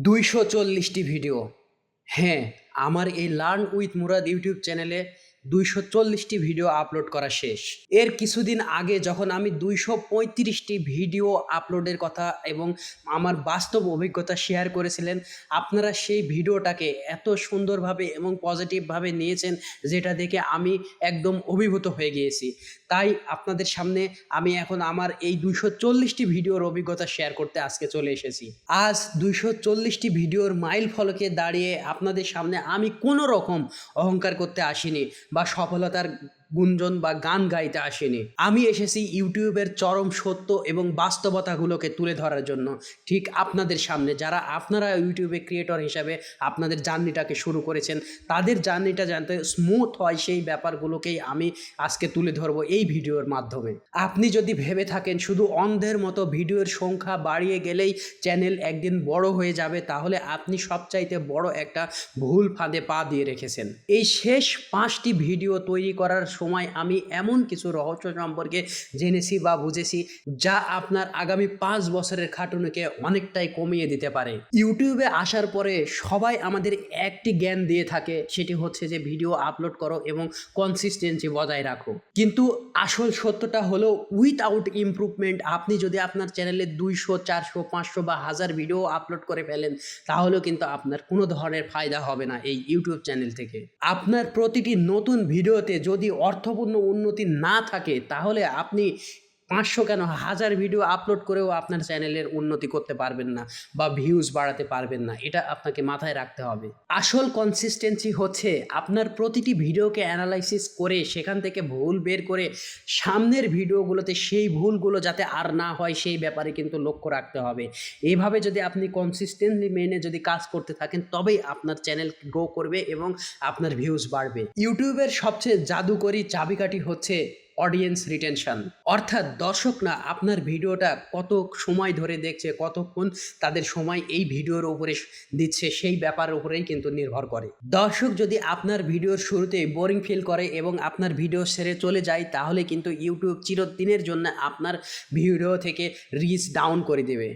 240টি video. হ্যাঁ, আমার এই লার্ন উইথ মুরাদ ইউটিউব চ্যানেলে 240টি ভিডিও আপলোড করা শেষ। এর কিছুদিন আগে যখন আমি 235টি ভিডিও আপলোডের কথা এবং আমার বাস্তব অভিজ্ঞতা শেয়ার করেছিলেন, আপনারা সেই ভিডিওটাকে এত সুন্দরভাবে এবং পজিটিভভাবে নিয়েছেন, যেটা দেখে আমি একদম অভিভূত হয়ে গিয়েছি। তাই আপনাদের সামনে আমি এখন আমার এই 240টি ভিডিওর অভিজ্ঞতা শেয়ার করতে আজকে চলে এসেছি। আজ 240টি ভিডিওর মাইল ফলকে দাঁড়িয়ে আপনাদের সামনে আমি কোনো রকম অহংকার করতে আসিনি বা সফলতার গুঞ্জন বা গান গাইতে আসেনি। আমি এসেছি ইউটিউবের চরম সত্য এবং বাস্তবতাগুলোকে তুলে ধরার জন্য, ঠিক আপনাদের সামনে। যারা আপনারা ইউটিউবে ক্রিয়েটর হিসাবে আপনাদের জার্নিটাকে শুরু করেছেন, তাদের জার্নিটা যাতে স্মুথ হয় সেই ব্যাপারগুলোকেই আমি আজকে তুলে ধরবো এই ভিডিওর মাধ্যমে। আপনি যদি ভেবে থাকেন শুধু অন্ধের মতো ভিডিওর সংখ্যা বাড়িয়ে গেলেই চ্যানেল একদিন বড় হয়ে যাবে, তাহলে আপনি সবচাইতে বড় একটা ভুল ফাঁদে পা দিয়ে রেখেছেন। এই শেষ 5টি ভিডিও তৈরি করার সময় আমি এমন কিছু রহস্য সম্পর্কে জেনেছি বা বুঝেছি, যা আপনার আগামী 5 বছরের খাটুনিকে অনেকটাই কমিয়ে দিতে পারে। ইউটিউবে আসার পরে সবাই আমাদের একটি জ্ঞান দিয়ে থাকে, সেটি হচ্ছে যে ভিডিও আপলোড করো এবং কনসিস্টেন্সি বজায় রাখো। কিন্তু আসল সত্যটা হলো উইথআউট ইমপ্রুভমেন্ট আপনি যদি আপনার চ্যানেলে 200, 400, 500 বা 1000 ভিডিও আপলোড করে ফেলেন, তাহলেও কিন্তু আপনার কোনো ধরনের ফায়দা হবে না এই ইউটিউব চ্যানেল থেকে। আপনার প্রতিটি নতুন ভিডিওতে যদি অর্থপূর্ণ উন্নতি না থাকে, তাহলে আপনি 500 কেন 1000 ভিডিও আপলোড করেও আপনার চ্যানেলের উন্নতি করতে পারবেন না বা ভিউজ বাড়াতে পারবেন না। এটা আপনাকে মাথায় রাখতে হবে। আসল কনসিস্টেন্সি হচ্ছে আপনার প্রতিটি ভিডিওকে অ্যানালাইসিস করে সেখান থেকে ভুল বের করে সামনের ভিডিওগুলোতে সেই ভুলগুলো যাতে আর না হয় সেই ব্যাপারে কিন্তু লক্ষ্য রাখতে হবে। এইভাবে যদি আপনি কনসিস্টেন্টলি মেনে যদি কাজ করতে থাকেন, তবেই আপনার চ্যানেল গ্রো করবে এবং আপনার ভিউজ বাড়বে। ইউটিউবের সবচেয়ে জাদুকরী চাবিকাঠি হচ্ছে অডিয়েন্স রিটেনশন, অর্থাৎ দর্শকরা আপনার ভিডিওটা কত সময় ধরে দেখছে, কতক্ষণ তাদের সময় এই ভিডিওর উপরে দিচ্ছে, সেই ব্যাপারের উপরেই কিন্তু নির্ভর করে। দর্শক যদি আপনার ভিডিওর শুরুতে বোরিং ফিল করে এবং আপনার ভিডিও ছেড়ে চলে যায়, তাহলে কিন্তু ইউটিউব চিরদিনের জন্য আপনার ভিডিও থেকে রিচ ডাউন করে দেবে।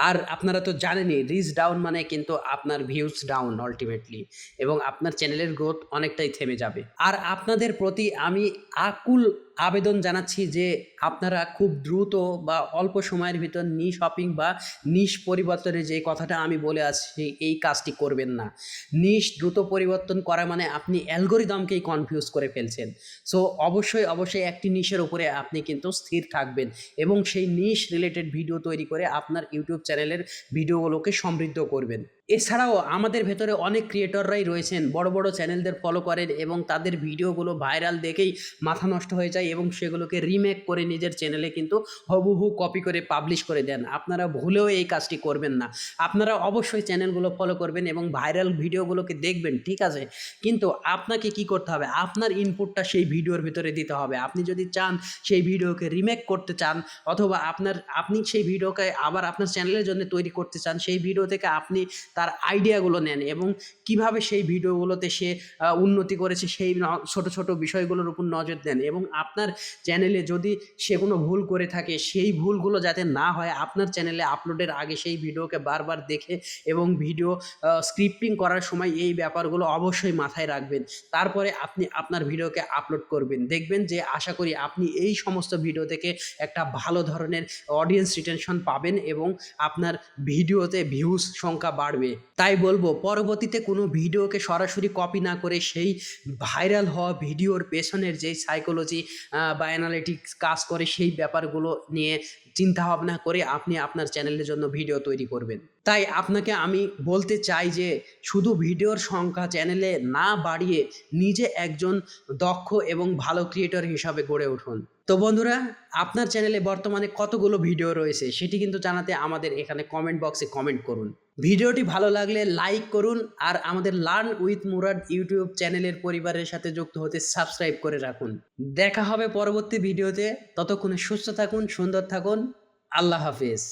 আর আপনারা তো জানেনই, রিচ ডাউন মানে কিন্তু আপনার ভিউজ ডাউন আলটিমেটলি, এবং আপনার চ্যানেলের গ্রোথ অনেকটাই থেমে যাবে। আর আপনাদের প্রতি আমি আকুল আবেদন জানাচ্ছি যে আপনারা খুব দ্রুত বা অল্প সময়ের ভিতর নিশ হপিং বা নিশ পরিবর্তনের যে কথাটা আমি বলে আসছি, এই কাজটি করবেন না। নিশ দ্রুত পরিবর্তন করা মানে আপনি অ্যালগোরিদমকেই কনফিউজ করে ফেলছেন। সো অবশ্যই একটি নিশের উপরে আপনি কিন্তু স্থির থাকবেন এবং সেই নিশ রিলেটেড ভিডিও তৈরি করে আপনার ইউটিউব চ্যানেলের ভিডিওগুলোকে সমৃদ্ধ করবেন। এছাড়াও আমাদের ভেতরে অনেক ক্রিয়েটররাই রয়েছেন, বড় বড় চ্যানেলদের ফলো করেন এবং তাদের ভিডিওগুলো ভাইরাল দেখেই মাথা নষ্ট হয়ে যায় এবং সেগুলোকে রিমেক করে নিজের চ্যানেলে কিন্তু হুবহু কপি করে পাবলিশ করে দেন। আপনারা ভুলেও এই কাজটি করবেন না। আপনারা অবশ্যই চ্যানেলগুলো ফলো করবেন এবং ভাইরাল ভিডিওগুলোকে দেখবেন, ঠিক আছে, কিন্তু আপনাকে কি করতে হবে, আপনার ইনপুটটা সেই ভিডিওর ভিতরে দিতে হবে। আপনি যদি চান সেই ভিডিওকে রিমেক করতে চান, অথবা আপনি সেই ভিডিওকে আবার আপনার চ্যানেলের জন্য তৈরি করতে চান, সেই ভিডিও থেকে আপনি তার আইডিয়াগুলো নেন এবং কিভাবে সেই ভিডিওগুলোতে সে উন্নতি করেছে সেই ছোট ছোট বিষয়গুলোর উপর নজর দেন, এবং আপনার চ্যানেলে যদি সে কোনো ভুল করে থাকে, সেই ভুলগুলো যাতে না হয়, আপনার চ্যানেলে আপলোডের আগে সেই ভিডিওকে বারবার দেখে এবং ভিডিও স্ক্রিপ্টিং করার সময় এই ব্যাপারগুলো অবশ্যই মাথায় রাখবেন। তারপরে আপনি আপনার ভিডিওকে আপলোড করবেন। দেখবেন যে আশা করি আপনি এই সমস্ত ভিডিও থেকে একটা ভালো ধরনের অডিয়েন্স রিটেনশন পাবেন এবং আপনার ভিডিওতে ভিউজ সংখ্যা বাড়বে। তাই বলবো, পরবর্তীতে কোনো ভিডিওকে সরাসরি কপি না করে সেই ভাইরাল হওয়া ভিডিওর পেছনের যে সাইকোলজি বা অ্যানালিটিক্স কাজ করে, সেই ব্যাপারগুলো নিয়ে চিন্তা ভাবনা করে আপনি আপনার চ্যানেলের জন্য ভিডিও তৈরি করবেন। তাই আপনাকে আমি বলতে চাই যে শুধু ভিডিওর সংখ্যা চ্যানেলে না বাড়িয়ে নিজে একজন দক্ষ এবং ভালো ক্রিয়েটর হিসাবে গড়ে উঠুন। তো বন্ধুরা, আপনার চ্যানেলে বর্তমানে কতগুলো ভিডিও রয়েছে সেটি কিন্তু জানাতে আমাদের এখানে কমেন্ট বক্সে কমেন্ট করুন। ভিডিওটি ভালো লাগলে লাইক করুন, আর আমাদের লার্ন উইথ মুরাদ ইউটিউব চ্যানেলের পরিবারের সাথে যুক্ত হতে সাবস্ক্রাইব করে রাখুন। দেখা হবে পরবর্তী ভিডিওতে। ততক্ষণে সুস্থ থাকুন, সুন্দর থাকুন। আল্লাহ হাফেজ।